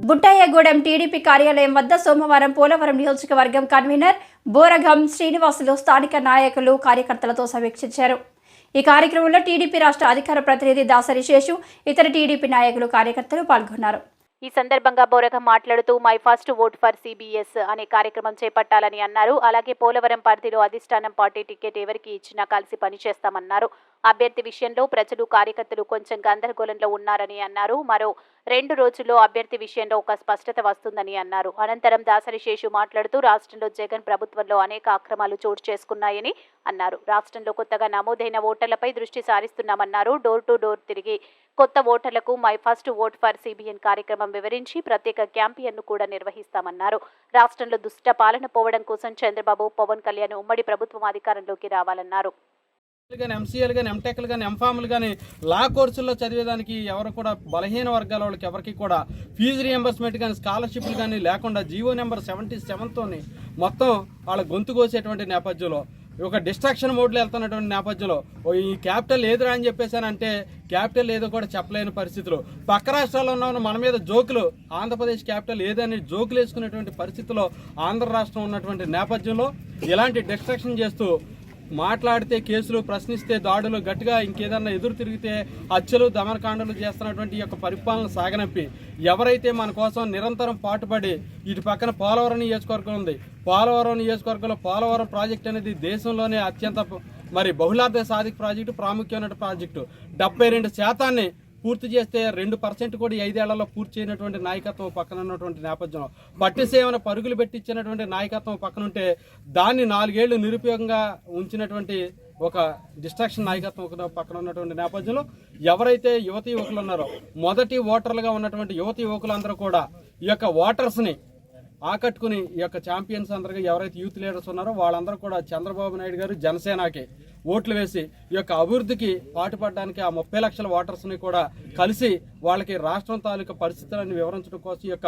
Buttayagudem TDP కార్యాలయం వద్ద సోమవారం పోలవరం నియోజకవర్గం కన్వీనర్ బోరగం శ్రీనివాసులు స్థానిక నాయకులు కార్యకర్తలతో సమీక్షించారు. ఈ కార్యక్రమంలో టీడీపీ రాష్ట్ర అధికార ప్రతినిధి దాసరి శేషు, ఇతర టీడీపీ నాయకులు, కార్యకర్తలు పాల్గొన్నారు. ఈ సందర్భంగా బోరగం మాట్లాడుతూ my first vote for CBS అనే కార్యక్రమం చేపట్టాలని అన్నారు. అలాగే పోలవరం పరిధిలో అధిష్టానం పార్టీ టికెట్ ఎవరికి ఇచ్చినా కలిసి పనిచేస్తామన్నారు. అభ్యర్థి విషయంలో ప్రజలు, కార్యకర్తలు కొంచెం గందరగోళంలో ఉన్నారని అన్నారు. మరో 2 రోజుల్లో అభ్యర్థి విషయంలో ఒక స్పష్టత వస్తుందని అన్నారు. అనంతరం దాసరి శేషు మాట్లాడుతూ రాష్ట్రంలో జగన్ ప్రభుత్వంలో అనేక అక్రమాలు చోటు చేసుకున్నాయని అన్నారు. రాష్ట్రంలో కొత్తగా నమోదైన ఓటర్లపై దృష్టి సారిస్తున్నామన్నారు. డోర్ టు డోర్ తిరిగి కొత్త ఓటర్లకు my first vote for CBN కార్యక్రమం వివరించి ప్రత్యేక క్యాంపెయిన్ను కూడా నిర్వహిస్తామన్నారు. రాష్ట్రంలో దుష్ట పాలన పోవడం కోసం చంద్రబాబు, పవన్ కళ్యాణ్ ఉమ్మడి ప్రభుత్వం అధికారంలోకి రావాలన్నారు. ఎంసీఏలు కానీ, ఎంటెక్లు కానీ, ఎంఫామ్లు కానీ లా కోర్సుల్లో చదివేదానికి ఎవరు కూడా బలహీన వర్గాల వాళ్ళకి ఎవరికి కూడా ఫీజు రియంబర్స్మెంట్ కానీ, స్కాలర్షిప్లు కానీ లేకుండా జీవో నెంబర్ 77తోని మొత్తం వాళ్ళ గొంతు కోసేటువంటి నేపథ్యంలో, ఒక డిస్ట్రాక్షన్ మోడ్లో వెళ్తున్నటువంటి నేపథ్యంలో ఈ క్యాపిటల్ ఏదిరా అని చెప్పేసానంటే క్యాపిటల్ ఏదో కూడా చెప్పలేని పరిస్థితులు, పక్క రాష్ట్రాల్లో ఉన్న మన మీద జోకులు, ఆంధ్రప్రదేశ్ క్యాపిటల్ ఏదని జోకులు వేసుకునేటువంటి పరిస్థితుల్లో ఆంధ్ర రాష్ట్రం ఉన్నటువంటి నేపథ్యంలో ఇలాంటి డిస్ట్రాక్షన్ చేస్తూ మాట్లాడితే కేసులు, ప్రశ్నిస్తే దాడులు, గట్టిగా ఇంకేదన్నా ఎదురు తిరిగితే హత్యలు, దమనకాండలు చేస్తున్నటువంటి ఈ యొక్క పరిపాలన సాగనంపి ఎవరైతే మన కోసం నిరంతరం పాటుపడి ఇటు పక్కన పోలవరం నియోజకవర్గం ఉంది. పోలవరం నియోజకవర్గంలో పోలవరం ప్రాజెక్ట్ అనేది దేశంలోనే అత్యంత బహుళార్థ సాధిక ప్రాజెక్టు, ప్రాముఖ్యమైన ప్రాజెక్టు. 72% పూర్తి చేస్తే 2% కూడా 5 ఏళ్లలో పూర్తి చేయనటువంటి నాయకత్వం పక్కన ఉన్నటువంటి నేపథ్యంలో, పట్టిసేవన పరుగులు పెట్టించినటువంటి నాయకత్వం పక్కనుంటే దాన్ని 4 ఏళ్లు నిరుపయోగంగా ఉంచినటువంటి ఒక డిస్ట్రాక్షన్ నాయకత్వం పక్కన ఉన్నటువంటి నేపథ్యంలో ఎవరైతే యువతీ యువకులు ఉన్నారో, మొదటి ఓటర్లుగా ఉన్నటువంటి యువతీ యువకులందరూ కూడా ఈ యొక్క ఓటర్స్ని ఆకట్టుకుని ఈ యొక్క ఛాంపియన్స్ అందరికీ ఎవరైతే యూత్ లీడర్స్ ఉన్నారో వాళ్ళందరూ కూడా చంద్రబాబు నాయుడు గారు జనసేనకి ఓట్లు వేసి ఈ యొక్క అభివృద్ధికి పాటుపడడానికి ఆ 30 లక్షల ఓటర్స్ని కూడా కలిసి వాళ్ళకి రాష్ట్రం తాలూకా పరిస్థితులను వివరించడం కోసం ఈ యొక్క